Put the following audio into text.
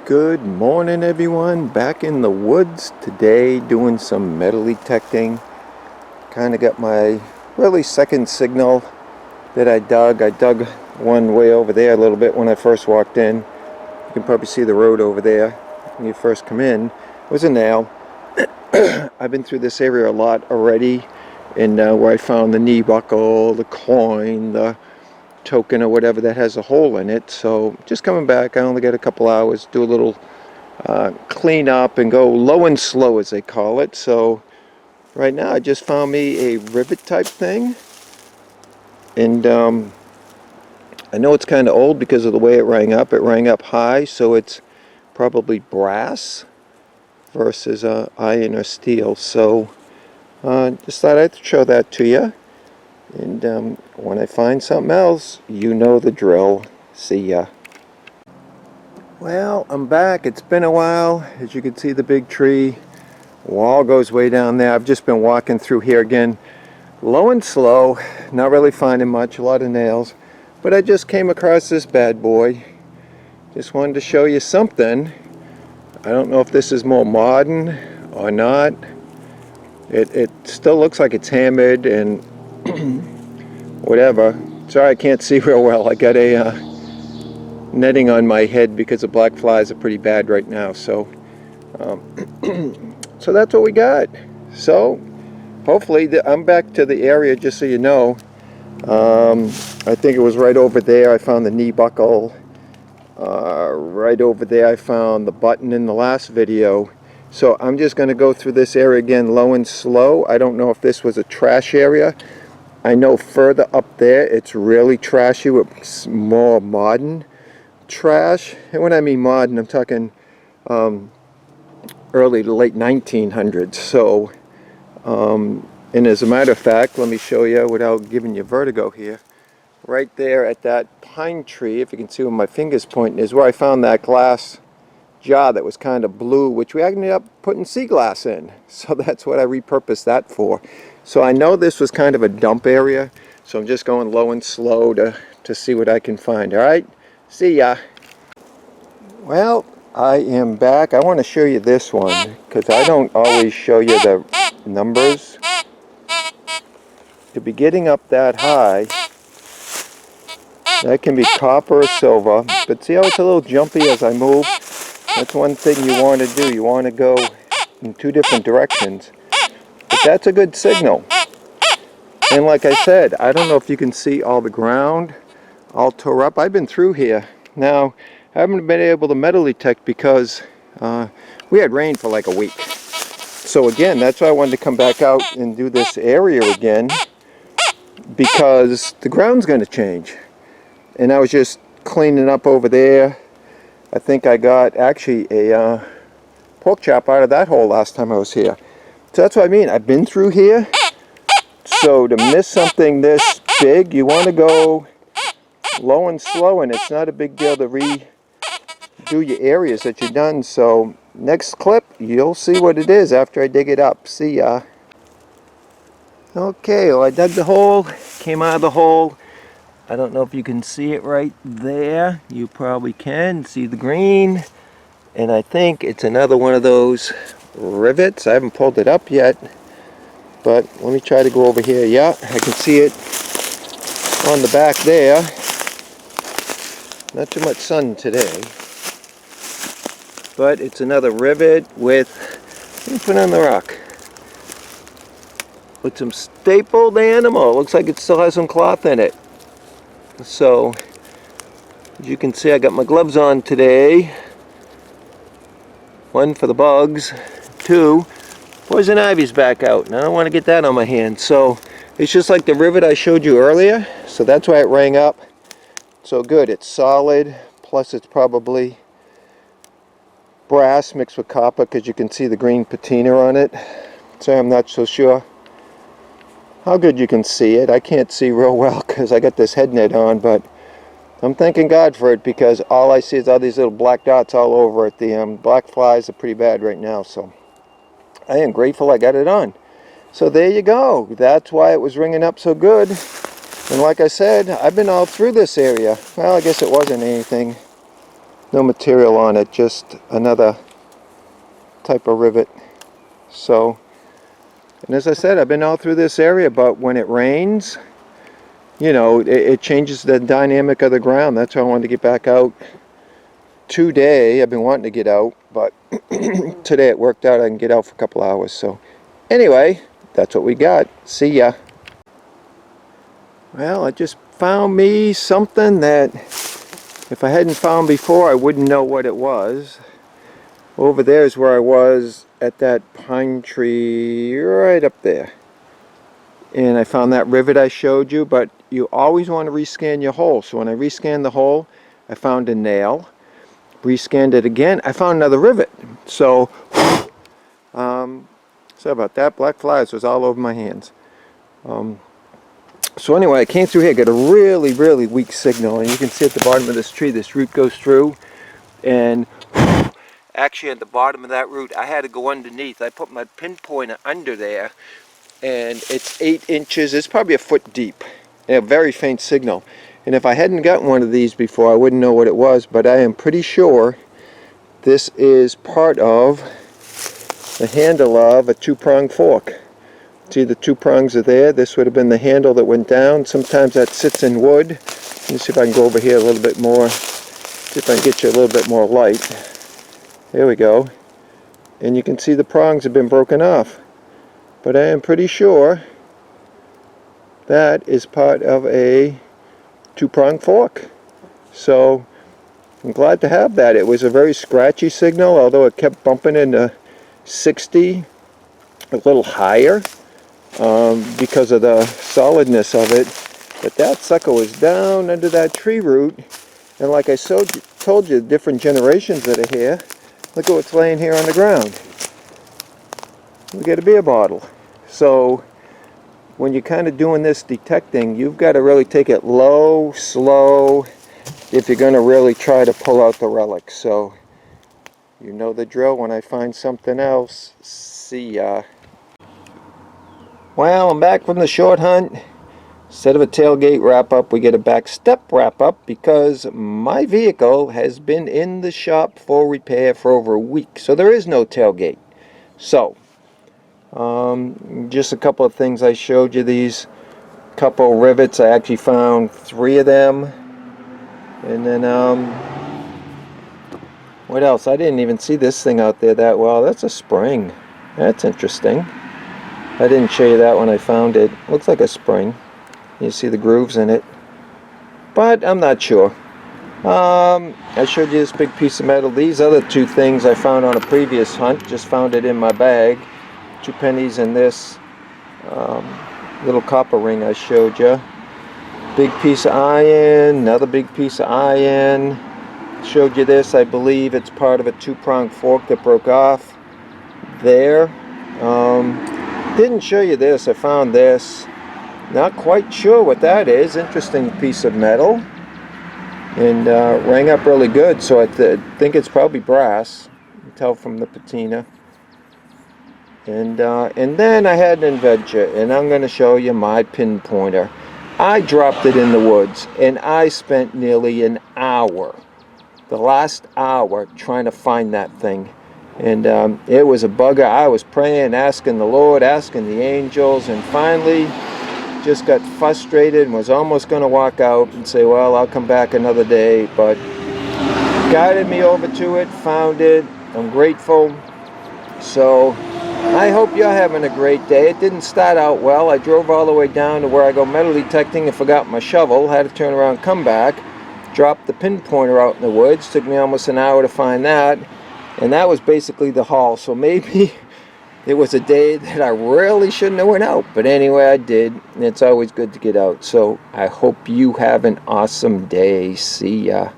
Good morning, everyone. Back in the woods today doing some metal detecting. Kind of got my really second signal that I dug. I dug one way over there a little bit when I first walked in. You can probably see the road over there when you first come in. It was a nail. I've been through this area a lot already, and where I found the knee buckle, the coin, the token or whatever that has a hole in it. So just coming back, I only got a couple hours, do a little clean up and go low and slow as they call it. So right now I just found me a rivet type thing, and I know it's kind of old because of the way it rang up. It rang up high, so it's probably brass versus iron or steel. So just thought I'd show that to you. And when I find something else, you know the drill. See ya. Well, I'm back. It's been a while. As you can see, the big tree wall goes way down there. I've just been walking through here again, low and slow, not really finding much, a lot of nails. But I just came across this bad boy. Just wanted to show you something. I don't know if this is more modern or not. It still looks like it's hammered and whatever. Sorry, I can't see real well. I got a netting on my head because the black flies are pretty bad right now. So so that's what we got. So hopefully I'm back to the area, just so you know. I think it was right over there I found the knee buckle. Right over there I found the button in the last video. So I'm just going to go through this area again low and slow. I don't know if this was a trash area. I know further up there it's really trashy with more modern trash. And when I mean modern, I'm talking early to late 1900s. So and as a matter of fact, let me show you without giving you vertigo here. Right there at that pine tree, if you can see where my finger's pointing, is where I found that glass jar that was kind of blue, which we ended up putting sea glass in. So that's what I repurposed that for. So I know this was kind of a dump area, so I'm just going low and slow to see what I can find. Alright, see ya. Well, I am back. I want to show you this one, because I don't always show you the numbers. To be getting up that high, that can be copper or silver, but see how it's a little jumpy as I move? That's one thing you want to do. You want to go in two different directions. But that's a good signal. And like I said, I don't know if you can see all the ground all tore up. I've been through here. Now, I haven't been able to metal detect because we had rain for like a week. So again, that's why I wanted to come back out and do this area again, because the ground's going to change. And I was just cleaning up over there. I think I got actually a pork chop out of that hole last time I was here. So that's what I mean. I've been through here. So to miss something this big, you want to go low and slow, and it's not a big deal to redo your areas that you've done. So next clip, you'll see what it is after I dig it up. See ya. Okay, well, I dug the hole, came out of the hole. I don't know if you can see it right there. You probably can see the green. And I think it's another one of those rivets. I haven't pulled it up yet, but let me try to go over here. Yeah, I can see it on the back there. Not too much sun today, but it's another rivet with, let me put it on the rock, with some stapled animal. Looks like it still has some cloth in it. So as you can see, I got my gloves on today. One for the bugs. Two, poison ivy's back out, and I don't want to get that on my hand. So it's just like the rivet I showed you earlier. So that's why it rang up so good. It's solid, plus it's probably brass mixed with copper, because you can see the green patina on it. So I'm not so sure how good you can see it. I can't see real well because I got this head net on, but I'm thanking God for it, because all I see is all these little black dots all over it. The black flies are pretty bad right now, so I am grateful I got it on. So there you go. That's why it was ringing up so good. And like I said, I've been all through this area. Well, I guess it wasn't anything No material on it, just another type of rivet. So, and as I said, I've been all through this area, but when it rains, you know, it changes the dynamic of the ground. That's why I wanted to get back out today. I've been wanting to get out, but today it worked out. I can get out for a couple hours. So anyway, that's what we got. See ya. Well, I just found me something that if I hadn't found before, I wouldn't know what it was. Over there is where I was at that pine tree right up there. And I found that rivet I showed you, but you always want to rescan your hole. So when I rescanned the hole, I found a nail. Rescanned it again, I found another rivet. So, sorry about that. Black flies was all over my hands. So anyway, I came through here, got a really, really weak signal, and you can see at the bottom of this tree, this root goes through, and actually at the bottom of that root, I had to go underneath. I put my pinpointer under there, and it's 8 inches, it's probably a foot deep, and a very faint signal. And if I hadn't gotten one of these before, I wouldn't know what it was, but I am pretty sure this is part of the handle of a 2-prong fork. See, the 2 prongs are there. This would have been the handle that went down. Sometimes that sits in wood. Let me see if I can go over here a little bit more. See if I can get you a little bit more light. There we go. And you can see the prongs have been broken off. But I am pretty sure that is part of a 2-prong fork. So I'm glad to have that. It was a very scratchy signal, although it kept bumping into 60, a little higher. Because of the solidness of it, but that sucker was down under that tree root, and like I told you, different generations that are here. Look at what's laying here on the ground. Look at a beer bottle. So when you're kind of doing this detecting, you've got to really take it low, slow, if you're going to really try to pull out the relic. So you know the drill. When I find something else, see ya. Well, I'm back from the short hunt. Instead of a tailgate wrap-up, we get a back step wrap-up because my vehicle has been in the shop for repair for over a week. So there is no tailgate. So, just a couple of things I showed you. These couple rivets, I actually found 3 of them. And then, what else? I didn't even see this thing out there that well. That's a spring. That's interesting. I didn't show you that when I found it. Looks like a spring. You see the grooves in it. But I'm not sure. I showed you this big piece of metal. These other 2 things I found on a previous hunt. Just found it in my bag. 2 pennies and this little copper ring I showed you. Big piece of iron. Another big piece of iron. Showed you this. I believe it's part of a 2-prong fork that broke off there. Didn't show you this. I found this. Not quite sure what that is. Interesting piece of metal. And rang up really good, so I think it's probably brass. You can tell from the patina. And then I had an adventure, and I'm going to show you my pinpointer. I dropped it in the woods, and I spent nearly an hour, the last hour, trying to find that thing. And it was a bugger. I was praying, asking the Lord, asking the angels, and finally just got frustrated and was almost going to walk out and say, well, I'll come back another day. But guided me over to it, found it. I'm grateful. So I hope you're having a great day. It didn't start out well. I drove all the way down to where I go metal detecting and forgot my shovel. Had to turn around, come back. Dropped the pinpointer out in the woods. Took me almost an hour to find that. And that was basically the haul. So maybe it was a day that I really shouldn't have went out. But anyway, I did. And it's always good to get out. So I hope you have an awesome day. See ya.